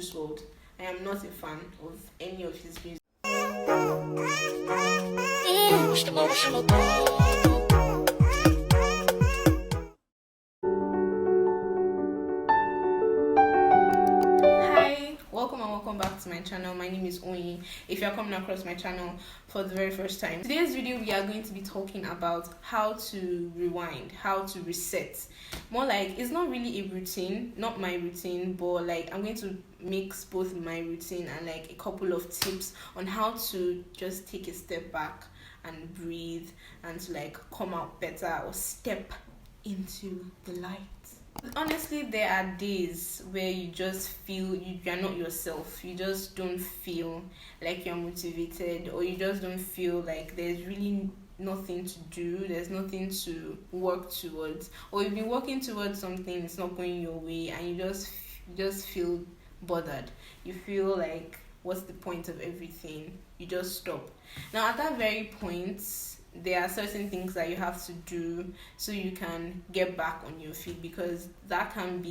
Juice WRLD. I am not a fan of any of his music. Hi, welcome and welcome back to my channel. My name is Oyin. If you are coming across my channel for the very first time, today's video we are going to be talking about how to rewind, how to reset. More like, it's not really a routine, not my routine, but like I'm going to mix both my routine and like a couple of tips on how to just take a step back and breathe and to like come out better or step into the light. Honestly, there are days where you just feel you're not yourself. You just don't feel like you're motivated, or you just don't feel like there's really nothing to do, there's nothing to work towards, or you've been working towards something, it's not going your way, and you just feel bothered. You feel like, what's the point of everything? You just stop. Now at that very point, there are certain things that you have to do so you can get back on your feet, because that can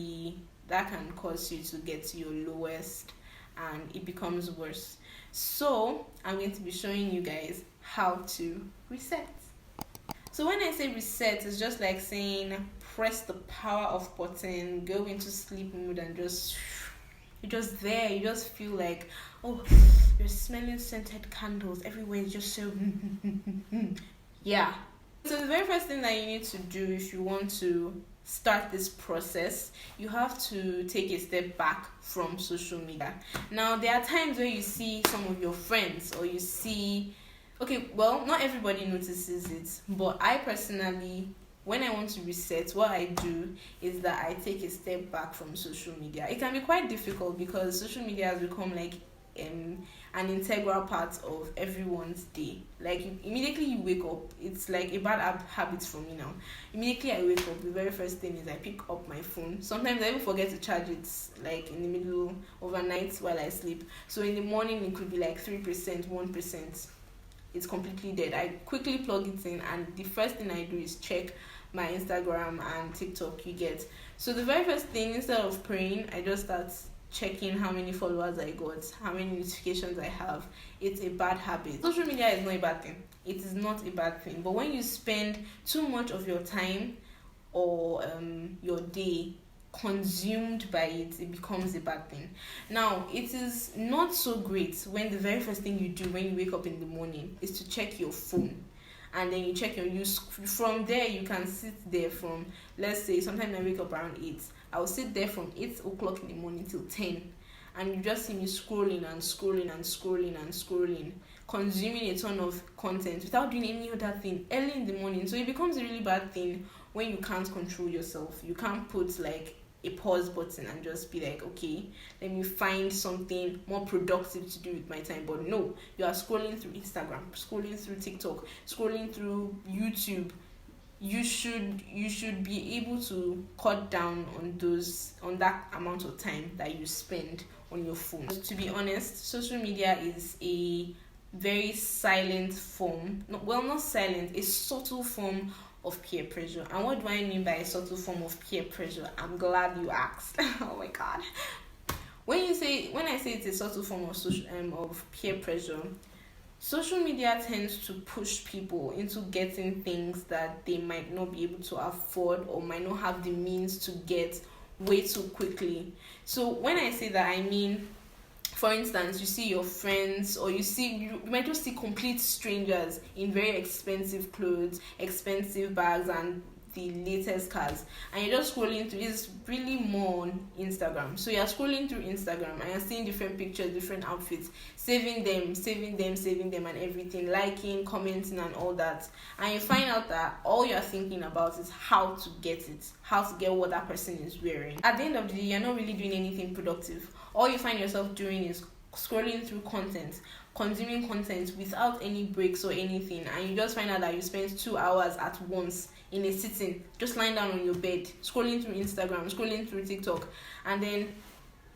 cause you to get to your lowest and it becomes worse. So I'm going to be showing you guys how to reset. So when I say reset, it's just like saying press the power off button, go into sleep mode, and you're just there. You just feel like, oh, you're smelling scented candles everywhere. It's just so yeah. So the very first thing that you need to do if you want to start this process, you have to take a step back from social media. Now there are times where you see some of your friends, or you see, okay, well, not everybody notices it, but I personally, when I want to reset, what I do is that I take a step back from social media. It can be quite difficult because social media has become like an integral part of everyone's day. Like immediately you wake up, it's like a bad habit for me now. Immediately I wake up, the very first thing is I pick up my phone. Sometimes I even forget to charge it, like in the middle overnight while I sleep. So in the morning it could be like 3%, 1%. It's completely dead. I quickly plug it in, and the first thing I do is check my Instagram and TikTok. You get. So the very first thing, instead of praying, I just start checking how many followers I got, how many notifications I have. It's a bad habit. Social media is not a bad thing. It is not a bad thing. But when you spend too much of your time or your day consumed by it, it becomes a bad thing. Now, it is not so great when the very first thing you do when you wake up in the morning is to check your phone. And then you check your news. From there, you can sit there from, let's say, sometimes I wake up around 8. I'll sit there from 8 o'clock in the morning till 10. And you just see me scrolling and scrolling and scrolling and scrolling, consuming a ton of content without doing any other thing early in the morning. So it becomes a really bad thing when you can't control yourself. You can't put like a pause button and just be like, okay, let me find something more productive to do with my time. But no, you are scrolling through Instagram, scrolling through TikTok, scrolling through YouTube. You should be able to cut down on that amount of time that you spend on your phone. To be honest, social media is a very silent form, not silent, a subtle form of peer pressure. And what do I mean by a subtle form of peer pressure? I'm glad you asked. Oh my god. When I say it's a subtle form of peer pressure, social media tends to push people into getting things that they might not be able to afford or might not have the means to get way too quickly. So when I say that, I mean, for instance, you see your friends, or you might just see complete strangers in very expensive clothes, expensive bags, and the latest cars, and you're just scrolling through. It's really more on Instagram. So you're scrolling through Instagram and you're seeing different pictures, different outfits, saving them and everything, liking, commenting and all that. And you find out that all you're thinking about is how to get it, how to get what that person is wearing. At the end of the day, you're not really doing anything productive. All you find yourself doing is scrolling through content, consuming content without any breaks or anything, and you just find out that you spend 2 hours at once in a sitting, just lying down on your bed, scrolling through Instagram, scrolling through TikTok. And then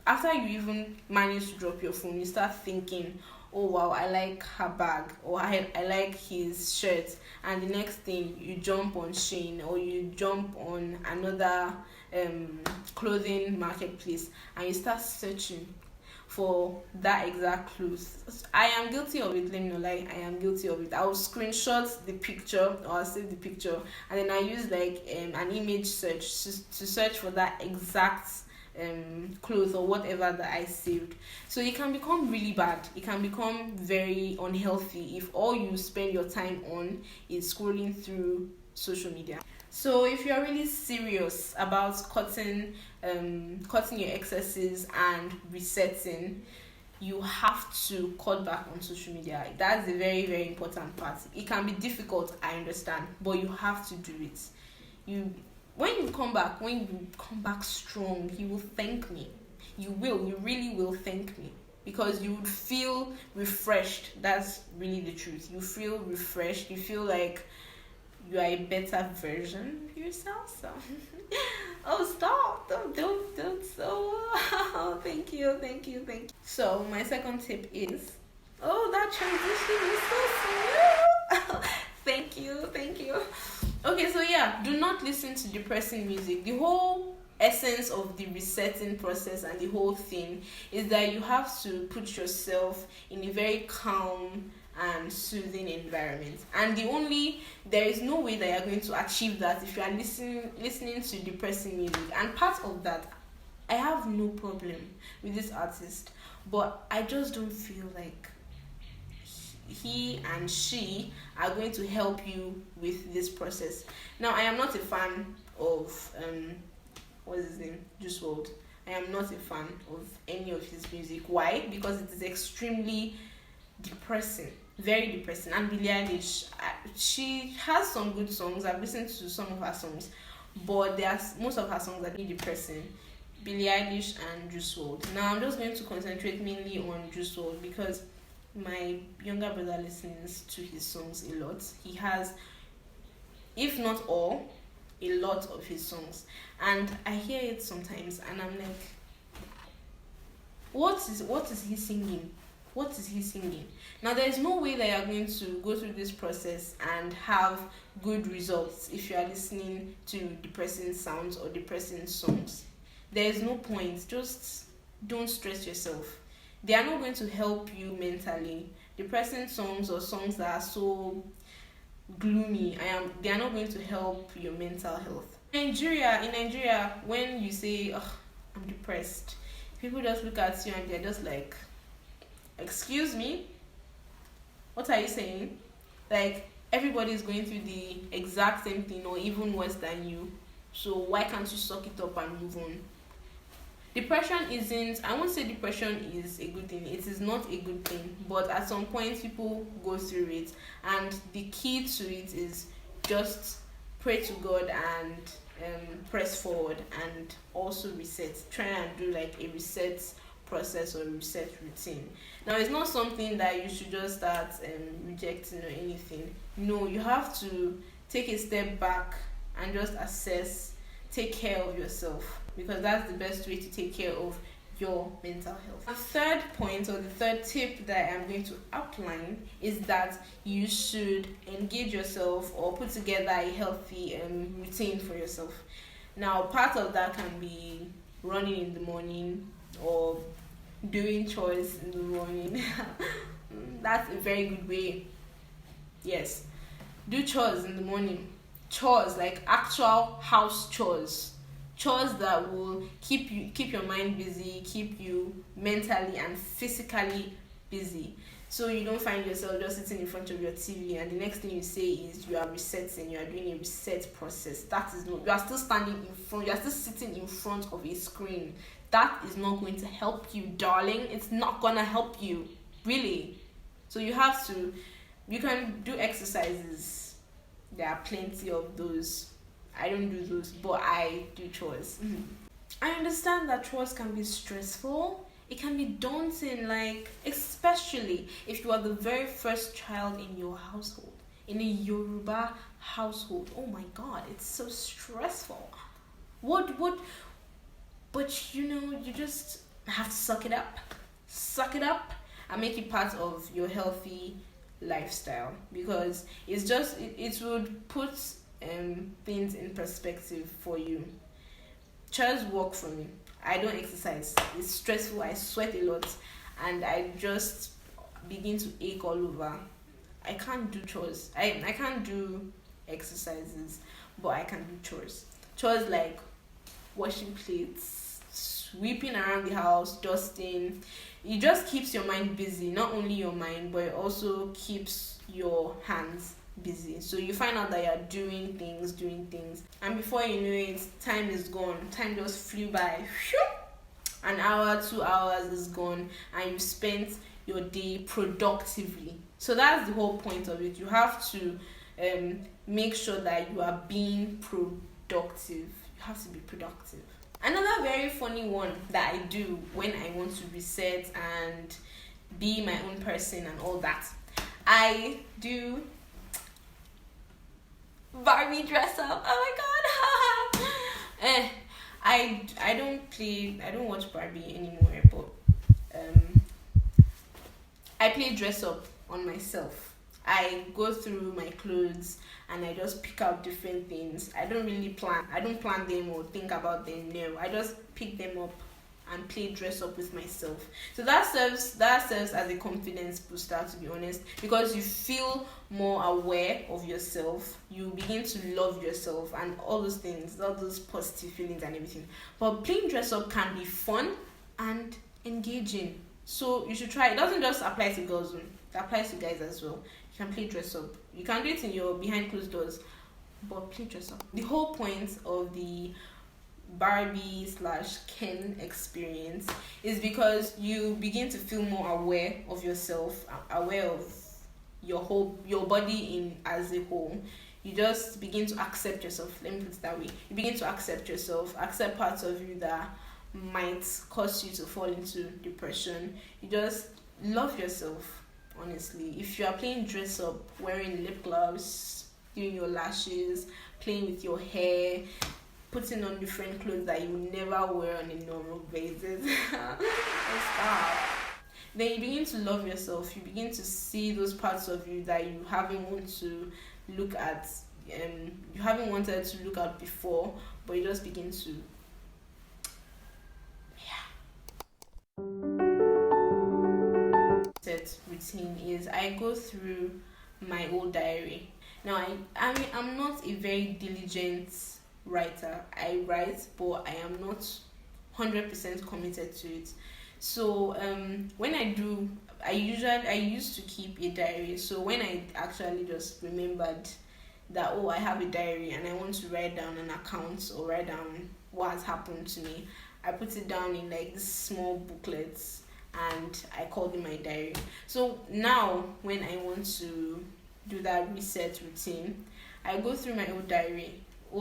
after you even manage to drop your phone, you start thinking, oh wow, I like her bag, or I like his shirt, and the next thing you jump on Shein, or you jump on another clothing marketplace, and you start searching. for that exact clothes. I am guilty of it. Let me know, like, I am guilty of it. I'll screenshot the picture, or I'll save the picture, and then I use like an image search to search for that exact clothes or whatever that I saved. So it can become really bad. It can become very unhealthy if all you spend your time on is scrolling through social media. So if you're really serious about cutting your excesses and resetting, you have to cut back on social media. That's a very, very important part. It can be difficult, I understand, but you have to do it. When you come back strong, you will thank me. You really will thank me, because you would feel refreshed. That's really the truth. You feel refreshed. You feel like you are a better version of yourself. So oh, stop, don't. So thank you. So my second tip is, oh, that transition is so smooth. Thank you. Okay, so yeah, do not listen to depressing music. The whole essence of the resetting process and the whole thing is that you have to put yourself in a very calm and soothing environment, and there is no way that you're going to achieve that if you are listening to depressing music. And part of that, I have no problem with this artist, but I just don't feel like he and she are going to help you with this process. Now, I am not a fan of what's his name, Juice WRLD. I am not a fan of any of his music. Why? Because it is extremely depressing, very depressing. And Billie Eilish, she has some good songs. I've listened to some of her songs, but most of her songs are really depressing. Billie Eilish and Juice WRLD. Now I'm just going to concentrate mainly on Juice WRLD because my younger brother listens to his songs a lot. He has, if not all, a lot of his songs, and I hear it sometimes and I'm like, what is he singing? What is he singing? Now, there is no way that you're going to go through this process and have good results if you are listening to depressing sounds or depressing songs. There is no point. Just don't stress yourself. They are not going to help you mentally. Depressing songs or songs that are so gloomy, they are not going to help your mental health. In Nigeria, when you say, "Oh, I'm depressed," people just look at you and they're just like, "Excuse me, what are you saying?" Like, everybody is going through the exact same thing or even worse than you. So why can't you suck it up and move on? I won't say depression is a good thing. It is not a good thing, but at some point people go through it, and the key to it is just pray to God and press forward, and also reset. Try and do like a reset process or reset routine. Now, it's not something that you should just start rejecting or anything. No, you have to take a step back and just assess, take care of yourself, because that's the best way to take care of your mental health. The third point, or the third tip that I'm going to outline, is that you should engage yourself or put together a healthy routine for yourself. Now, part of that can be running in the morning or doing chores in the morning. That's a very good way. Yes, do chores in the morning. Chores, like actual house chores that will keep your mind busy, keep you mentally and physically busy, so you don't find yourself just sitting in front of your TV and the next thing you say is you are resetting, you are doing a reset process. That is not, you are still sitting in front of a screen. That is not going to help you, darling. It's not gonna help you, really. So you can do exercises. There are plenty of those. I don't do those, but I do chores. I understand that chores can be stressful. It can be daunting, like, especially if you are the very first child in your household, in a Yoruba household. Oh my God, it's so stressful. But you just have to suck it up and make it part of your healthy lifestyle, because it would put things in perspective for you. Chores work for me. I don't exercise. It's stressful. I sweat a lot, and I just begin to ache all over. I can't do chores. I can't do exercises, but I can do chores. Chores like washing plates, sweeping around the house, dusting. It just keeps your mind busy. Not only your mind, but it also keeps your hands busy. So you find out that you're doing things, and before you know it, time is gone. Time just flew by. Phew! An hour, 2 hours is gone, and you spent your day productively. So that's the whole point of it. You have to make sure that you are being productive. You have to be productive. Another very funny one that I do when I want to reset and be my own person and all that, I do Barbie dress up. Oh my god. I don't watch Barbie anymore, but I play dress up on myself. I go through my clothes and I just pick out different things. I don't plan them or think about them. No, I just pick them up and play dress up with myself. So that serves as a confidence booster, to be honest, because you feel more aware of yourself. You begin to love yourself and all those things, all those positive feelings and everything. But playing dress up can be fun and engaging. So you should try. It doesn't just apply to girls, it applies to guys as well. You can play dress up. You can do it in your behind closed doors, but play dress up. The whole point of the Barbie/Ken experience is because you begin to feel more aware of yourself, aware of your body in as a whole. You just begin to accept yourself. Let me put it that way. You begin to accept yourself, accept parts of you that might cause you to fall into depression. You just love yourself, honestly. If you are playing dress up, wearing lip gloss, doing your lashes, playing with your hair, putting on different clothes that you would never wear on a normal basis, stop. Then you begin to love yourself. You begin to see those parts of you that you haven't wanted to look at, you haven't wanted to look at before, but you just begin to. Set routine is I go through my old diary. Now I'm not a very diligent writer. I write, but I am not 100% committed to it. So when I do, I used to keep a diary. So when I actually just remembered that, oh, I have a diary and I want to write down an account or write down what has happened to me, I put it down in like these small booklets and I call it my diary. So now when I want to do that reset routine, I go through my old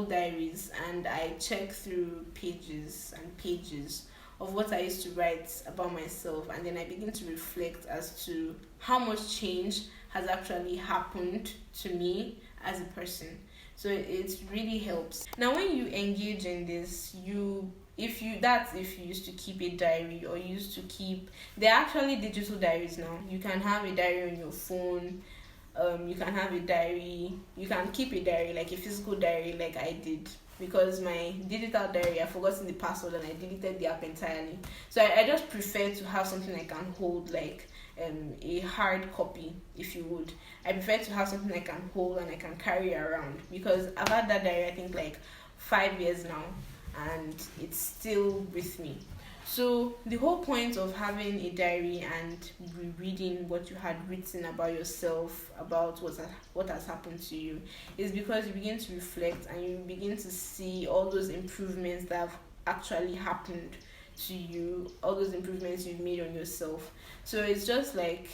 diaries, and I check through pages and pages of what I used to write about myself, and then I begin to reflect as to how much change has actually happened to me as a person. So it really helps. Now when you engage in this, if you used to keep a diary or used to keep, they're actually digital diaries now. You can have a diary on your phone. You can have a diary. You can keep a diary, like a physical diary, like I did, because my digital diary, I forgotten the password and I deleted the app entirely. So I just prefer to have something I can hold, like a hard copy, if you would. I prefer to have something I can hold and I can carry around, because I've had that diary I think like 5 years now, and it's still with me. So the whole point of having a diary and rereading what you had written about yourself, about what has happened to you, is because you begin to reflect and you begin to see all those improvements that have actually happened to you, all those improvements you've made on yourself. So it's just like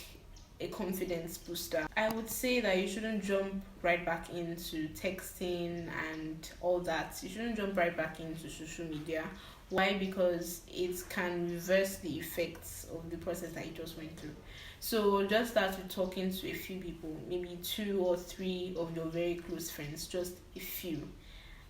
a confidence booster. I would say that you shouldn't jump right back into texting and all that. You shouldn't jump right back into social media. Why? Because it can reverse the effects of the process that you just went through. So just start with talking to a few people, maybe 2 or 3 of your very close friends, just a few.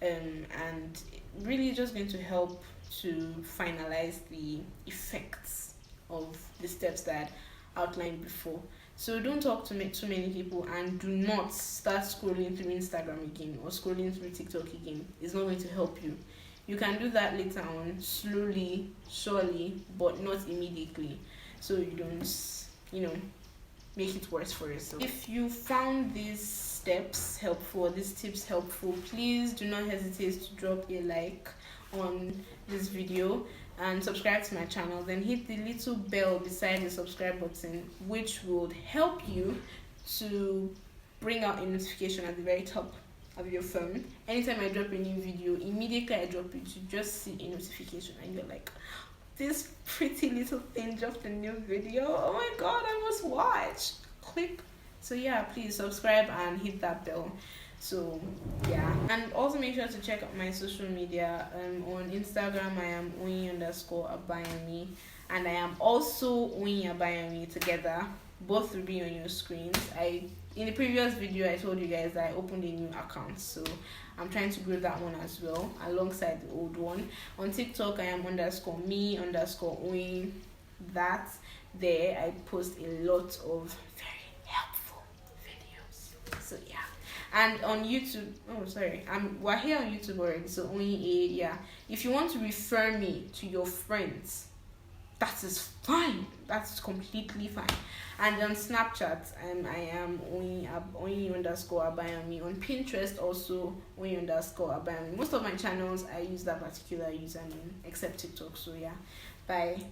And really just going to help to finalize the effects of the steps that I outlined before. So don't talk to too many people, and do not start scrolling through Instagram again or scrolling through TikTok again. It's not going to help you. You can do that later on, slowly, surely, but not immediately, so you don't, make it worse for yourself. If you found these steps helpful, these tips helpful, please do not hesitate to drop a like on this video and subscribe to my channel. Then hit the little bell beside the subscribe button, which would help you to bring out a notification at the very top of your phone. Anytime I drop a new video, immediately I drop it, you just see a notification and you're like, this pretty little thing dropped a new video, oh my god, I must watch. Click. So yeah, please subscribe and hit that bell. So yeah, and also make sure to check out my social media. On Instagram I am _abayomi, and I am also abayomi together. Both will be on your screens. In the previous video I told you guys that I opened a new account, so I'm trying to grow that one as well alongside the old one. On TikTok I am _me_oyin. That there I post a lot of very helpful videos. So yeah. And on YouTube, we're here on YouTube already, so if you want to refer me to your friends, that is fine. That's completely fine. And on Snapchat, I am _abayomi. On Pinterest also _abayomi. Most of my channels I use that particular username, except TikTok. So yeah, bye.